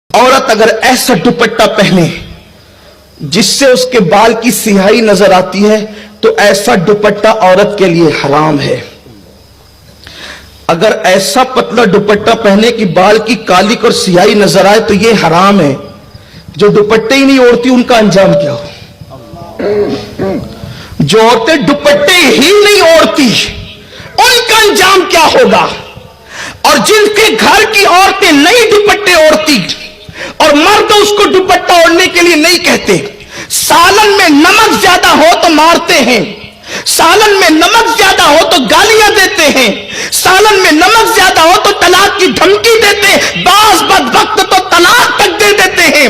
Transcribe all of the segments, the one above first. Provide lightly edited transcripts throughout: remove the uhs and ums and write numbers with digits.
عورت اگر ایسا دوپٹہ پہنے جس سے اس کے بال کی سیاہی نظر آتی ہے تو ایسا دوپٹہ عورت کے لیے حرام ہے. اگر ایسا پتلا دوپٹہ پہنے کہ بال کی کالک اور سیاہی نظر آئے تو یہ حرام ہے. جو دوپٹے ہی نہیں اوڑھتی ان کا انجام کیا ہو؟ جو عورتیں دوپٹے ہی نہیں اوڑھتی ان کا انجام کیا ہوگا؟ اور جن کے گھر کی عورتیں نہیں دوپٹے اوڑھتی اور مرد اس کو دوپٹہ اوڑھنے کے لیے نہیں کہتے، سالن میں نمک زیادہ ہو تو مارتے ہیں، سالن میں نمک زیادہ ہو تو گالیاں دیتے ہیں، سالن میں نمک زیادہ ہو تو طلاق کی دھمکی دیتے ہیں، بعض بدبخت تو طلاق تک دے دیتے ہیں.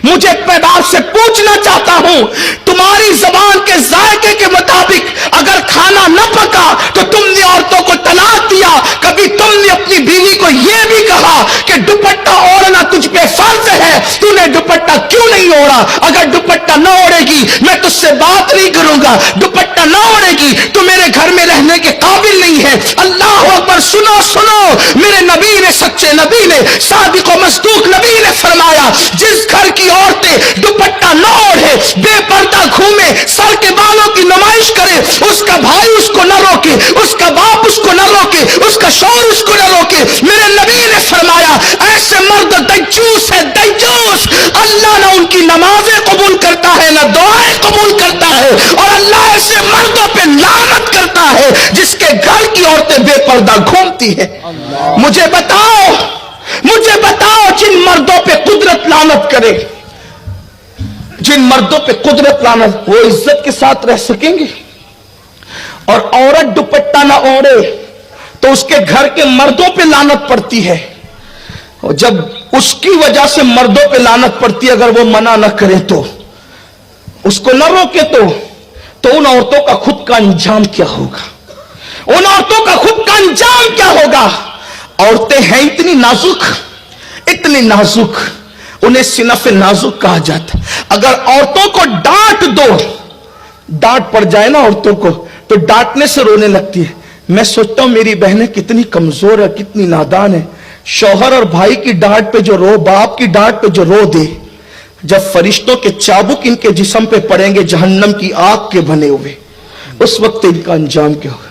مجھے آپ سے پوچھنا چاہتا ہوں، تمہاری زبان کے ذائقے کے مطابق اگر کھانا نہ پکا تو تم نے عورتوں کو طلاق دیا، کبھی تم نے اپنی بیوی کو یہ بھی کہا کہ دوپٹہ اوڑھنا تجھ پہ فرض ہے، تو نے دوپٹہ کیوں نہیں اوڑھا؟ اگر دوپٹہ نہ اوڑھے گی میں تجھ سے بات نہیں کروں گا، دوپٹہ نہ اوڑھے گی تو میرے گھر میں رہنے کے قابل نہیں ہے. اللہ اکبر! سنو سنو، میرے نبی نے، سچے نبی نے، صادق و مصدوق نبی نے فرمایا، جس گھر کی عورتیں دوپٹہ نہ اوڑھے، بے پردہ گھومے، سر کے بالوں کی نمائش کرے، اس کا بھائی اس کو نہ روکے، اس کا باپ اس کو نہ روکے، اس کا شوہر اس کو نہ روکے، میرے نبی نے فرمایا ایسے مرد دجوس ہے، دجوس. اللہ نہ ان کی نمازیں قبول کرتا ہے نہ دعائیں قبول کرتا ہے، اور اللہ ایسے مردوں پہ لعنت کرتا ہے جس کے گھر کی عورتیں بے پردہ گھومتی ہے. مجھے بتاؤ جن مردوں پہ قدرت لعنت کرے، جن مردوں پہ قدرت لعنت، وہ عزت کے ساتھ رہ سکیں گے؟ اور عورت دوپٹہ نہ اوڑھے تو اس کے گھر کے مردوں پہ لعنت پڑتی ہے. اور جب اس کی وجہ سے مردوں پہ لعنت پڑتی ہے، اگر وہ منع نہ کرے تو، اس کو نہ روکے تو ان عورتوں کا خود کا انجام کیا ہوگا؟ ان عورتوں کا خود کا انجام کیا ہوگا؟ عورتیں ہیں اتنی نازک، انہیں صنف نازک کہا جاتا. اگر عورتوں کو ڈانٹ دو، ڈانٹ پڑ جائے نا عورتوں کو تو ڈانٹنے سے رونے لگتی ہے. میں سوچتا ہوں میری بہنیں کتنی کمزور ہے، کتنی نادان ہے. شوہر اور بھائی کی ڈانٹ پہ جو رو، باپ کی ڈانٹ پہ جو رو دے، جب فرشتوں کے چابک ان کے جسم پہ پڑیں گے جہنم کی آگ کے بنے ہوئے، اس وقت ان کا انجام کیا ہوگا؟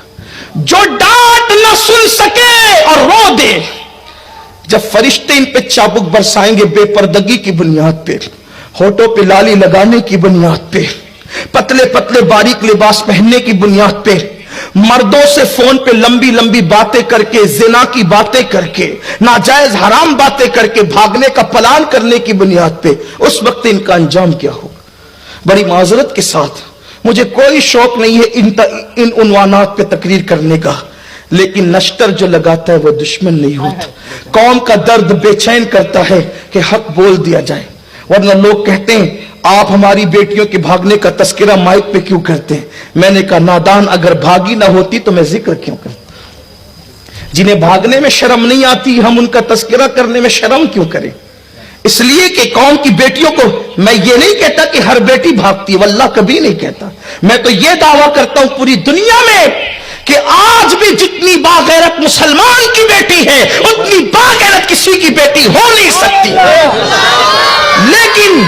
جو ڈانٹ نہ سن سکے اور رو دے، جب فرشتے ان پہ چابک برسائیں گے بے پردگی کی بنیاد پہ، ہونٹوں پہ لالی لگانے کی بنیاد پہ، پتلے پتلے باریک لباس پہننے کی بنیاد پہ، مردوں سے فون پہ لمبی لمبی باتیں کر کے، زنا کی باتیں کر کے، ناجائز حرام باتیں کر کے بھاگنے کا پلان کرنے کی بنیاد پہ، اس وقت ان کا انجام کیا ہوگا؟ بڑی معذرت کے ساتھ، مجھے کوئی شوق نہیں ہے ان عنوانات پہ تقریر کرنے کا، لیکن نشتر جو لگاتا ہے وہ دشمن نہیں ہوتا. قوم کا درد بے چین کرتا ہے کہ حق بول دیا جائے، ورنہ لوگ کہتے ہیں آپ ہماری بیٹیوں کے بھاگنے کا تذکرہ مائک پہ کیوں کرتے ہیں؟ میں نے کہا نادان، اگر بھاگی نہ ہوتی تو میں ذکر کیوں کرتا؟ جنہیں بھاگنے میں شرم نہیں آتی ہم ان کا تذکرہ کرنے میں شرم کیوں کریں؟ اس لیے کہ قوم کی بیٹیوں کو، میں یہ نہیں کہتا کہ ہر بیٹی بھاگتی ہے، واللہ کبھی نہیں کہتا. میں تو یہ دعویٰ کرتا ہوں پوری دنیا میں کہ آج بھی جتنی باغیرت مسلمان کی بیٹی ہے اتنی باغیرت کسی کی بیٹی ہو نہیں سکتی. لیکن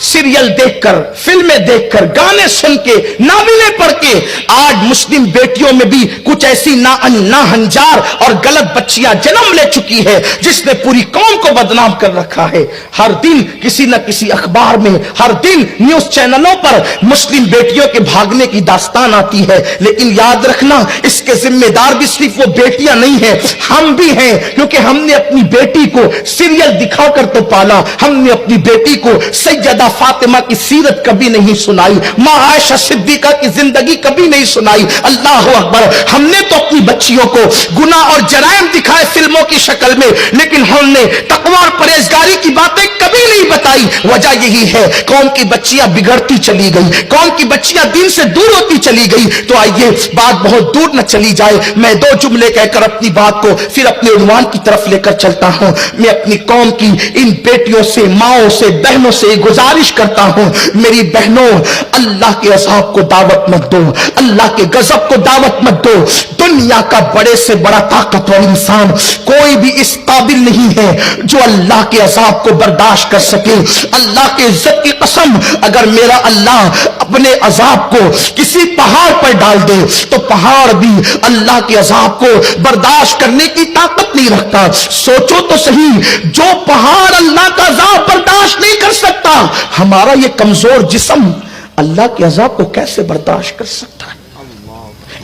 سیریل دیکھ کر، فلمیں دیکھ کر، گانے سن کے، ناولیں پڑھ کے آج مسلم بیٹیوں میں بھی کچھ ایسی ناہنجار اور غلط بچیاں جنم لے چکی ہے جس نے پوری قوم کو بدنام کر رکھا ہے. ہر دن کسی نہ کسی اخبار میں، ہر دن نیوز چینلوں پر مسلم بیٹیوں کے بھاگنے کی داستان آتی ہے. لیکن یاد رکھنا اس کے ذمہ دار بھی صرف وہ بیٹیاں نہیں ہیں، ہم بھی ہیں، کیونکہ ہم نے اپنی بیٹی کو سیریل دکھا کر تو پالا، ہم نے اپنی بیٹی کو سیدہ فاطمہ کی سیرت کبھی نہیں سنائی، ماں عائشہ صدیقہ کی زندگی کبھی نہیں سنائی. اللہ اکبر! ہم نے تو اپنی بچیوں کو گناہ اور جرائم دکھائے فلموں کی شکل میں، لیکن ہم نے تقوی اور پرہیزگاری کی باتیں کبھی نہیں بتائی. बताई, वजह यही है कौम की बच्चियां बिगड़ती चली गई, कौम की बच्चियां दीन से दूर होती चली गई। तो आइए बात बहुत दूर न चली जाए, मैं दो जुमले कहकर अपनी बात को फिर अपने उन्वान की तरफ लेकर चलता हूं। मैं अपनी कौम की इन बेटियों से, माओं से, बहनों से गुजारिश करता हूं, मेरी बहनों, अल्लाह के अज़ाब को दावत मत दो, अल्लाह के गजब को दावत मत दो। दुनिया का बड़े से बड़ा ताकतवर इंसान कोई भी इस काबिल नहीं है जो अल्लाह के अज़ाब को बर्दाश्त कर सके। अल्लाह के इज्जत की कसम, अगर मेरा अल्लाह अपने अज़ाब को किसी पहाड़ पर डाल दे तो पहाड़ भी अल्लाह के अज़ाब को बर्दाश्त करने की ताकत नहीं रखता। सोचो तो सही, जो पहाड़ अल्लाह का अज़ाब बर्दाश्त नहीं कर सकता, हमारा ये कमजोर जिस्म अल्लाह के अज़ाब को कैसे बर्दाश्त कर सकता है।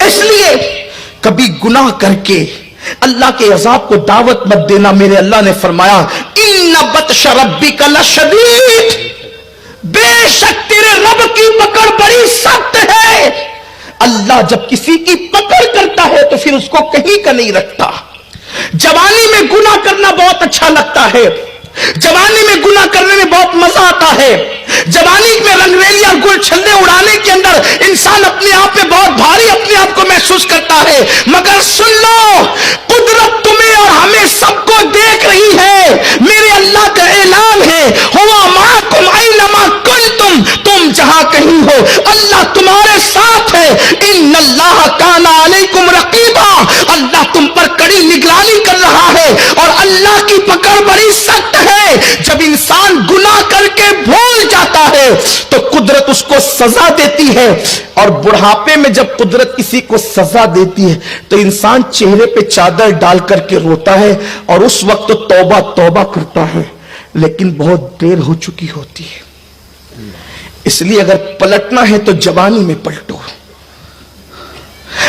इसलिए कभी गुनाह करके अल्लाह के अज़ाब को दावत मत देना। मेरे अल्लाह ने फरमाया, इन्ना बत्श रब्बिका लशदीद, बेशक तेरे रब की पकड़ बड़ी सख्त है। अल्लाह जब किसी की पकड़ करता है तो फिर उसको कहीं का नहीं रखता। जवानी में गुनाह करना बहुत अच्छा लगता है, जवानी में गुनाह करने में बहुत मजा आता है, जवानी में रंगरेली और गुल छल्ले उड़ाने के अंदर इंसान अपने आप में बहुत भारी अपने आप को महसूस करता है। मगर सुन लो, कुदरत तुम्हें और हमें सबको देख रही है। मेरे अल्लाह का ऐलान है, हुवा माकुम ऐनमा कुंतुम, तुम जहां कहीं हो अल्लाह तुम्हारे साथ है। इन्नल्लाह काना अलैकुम रकीबा, अल्लाह तुम पर कड़ी निगरानी कर रहा है और अल्लाह की पकड़ बड़ी सख्त है। जब इंसान गुनाह करके भूल जाता है तो कुदरत उसको सजा देती है, और बुढ़ापे में जब कुदरत किसी को सजा देती है तो इंसान चेहरे पे चादर डाल करके रोता है और उस वक्त तो तौबा तौबा करता है, लेकिन बहुत देर हो चुकी होती है। इसलिए अगर पलटना है तो जवानी में पलटो,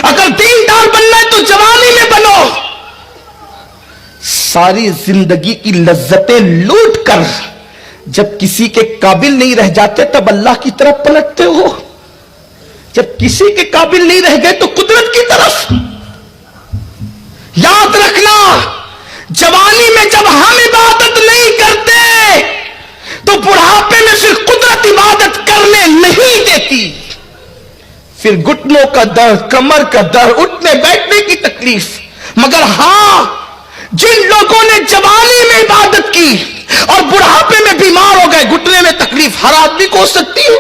अगर दीनदार बनना है तो जवानी में बनो। सारी जिंदगी की लज्जतें लूट कर जब किसी के काबिल नहीं रह जाते तब अल्लाह की तरफ पलटते हो, जब किसी के काबिल नहीं रह गए तो कुदरत की तरफ। याद रखना, जवानी में जब हम इबादत नहीं करते तो बुढ़ापे में फिर कुदरत इबादत करने नहीं देती। फिर घुटनों का दर्द, कमर का दर्द, उठने बैठने की तकलीफ। मगर हां, जिन लोगों ने जवानी में इबादत की और बुढ़ापे में बीमार हो गए, घुटने में तकलीफ हर आदमी को हो सकती है,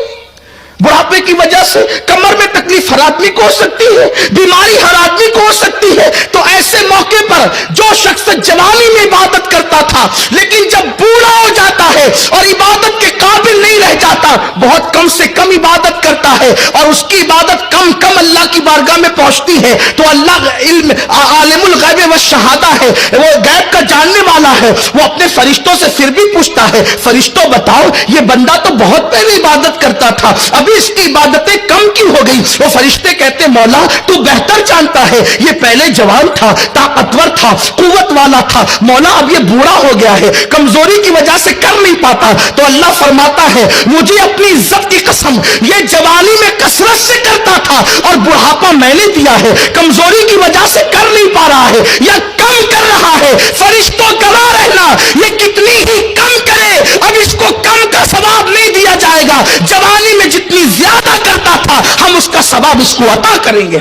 बुढ़ापे की वजह से कमर में तकलीफ हर आदमी को हो सकती है, बीमारी हर आदमी को हो सकती है। तो ऐसे मौके पर जो शख्स जवानी में इबादत करता था लेकिन जब बूढ़ा हो जाता है और इबादत के काबिल नहीं रह जाता, बहुत कम से कम इबादत करता है और उसकी इबादत कम कम अल्लाह की बारगाह में पहुंचती है, तो अल्लाह इल्म आलिमुल गैब व शहादा है, वो गैब का जानने वाला है, वो अपने फरिश्तों से फिर भी पूछता है, फरिश्तों बताओ ये बंदा तो बहुत पहले इबादत करता था, अभी इसकी इबादतें कम क्यों हो गई। वो फरिश्ते कहते मौला तू बेहतर जानता है, ये पहले जवान था, ताकतवर था, कुव्वत वाला था, मौला अब ये बूढ़ा हो गया है, कमजोरी की वजह से कर नहीं पाता। तो अल्लाह फरमाता है मुझे अपनी इज्जत की कसम, ये जवानी में कसरत से करता था और बुढ़ापा मैंने दिया है, कमजोरी की वजह से कर नहीं पा रहा है या कम कर रहा है। फरिश्तों गवाह रहना, ये कितनी ही कम करे अब इसको कम का सवाब नहीं दिया जाएगा। जवानी में जितनी ज्यादा करता था हम उसका सवाब इसको अता करेंगे।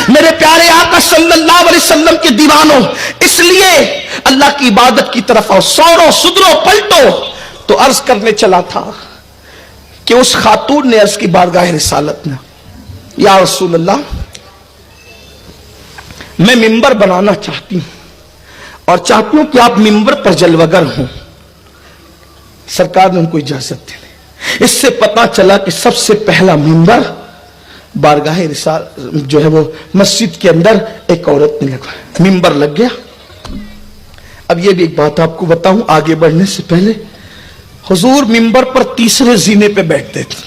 मेरे प्यारे आका सल्लल्लाहु अलैहि वसल्लम के दीवानों, इसलिए अल्लाह की इबादत की तरफ आओ, सौरो सुधरो पलटो। तो अर्ज करने चला था कि उस खातून ने अर्ज की बारगाह रिसालत में, या रसूल अल्लाह मैं मिंबर बनाना चाहती हूं और चाहती हूं कि आप मिंबर पर जलवगर हों। सरकार ने उनको इजाजत दी। इससे पता चला कि सबसे पहला मिंबर बारगाह रिसाल जो है वो मस्जिद के अंदर एक औरत ने लगवाया, मिंबर लग गया। अब ये भी एक बात आपको बताऊं आगे बढ़ने से पहले, हुजूर मिंबर पर तीसरे जीने पे बैठते थे।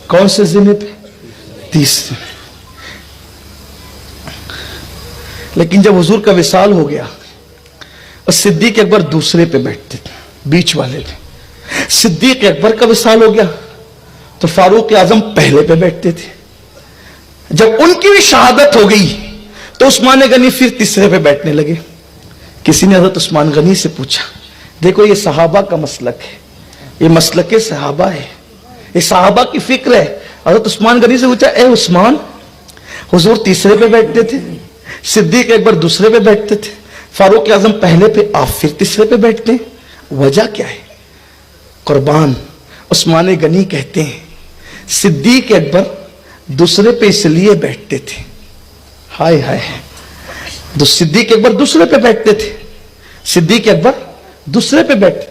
कौन से जीने पे? तीसरे। लेकिन जब हुजूर का विसाल हो गया और सिद्दीक अकबर दूसरे पे बैठते थे, बीच वाले थे। सिद्दीक अकबर का विसाल हो गया तो फारूक आजम पहले पे बैठते थे। जब उनकी भी शहादत हो गई तो उस्मान गनी फिर तीसरे पे बैठने लगे। किसी ने हजरत उस्मान गनी से पूछा देखो ये सहाबा का मसलक है, ये मसलक सहाबा है, ये सहाबा की फिक्र है। हज़रत उस्मान गनी से पूछा, ए उस्मान, हुजूर तीसरे पे बैठते थे, सिद्दीक अकबर दूसरे पे बैठते थे, फारूक आजम पहले पे, आप फिर तीसरे पे बैठते हैं, वजह क्या है? कुर्बान उस्मान गनी कहते हैं सिद्दीक अकबर दूसरे पे इसलिए बैठते थे, हाय हाय, सिद्दीक अकबर दूसरे पे बैठते थे, सिद्दीक अकबर दूसरे पे बैठते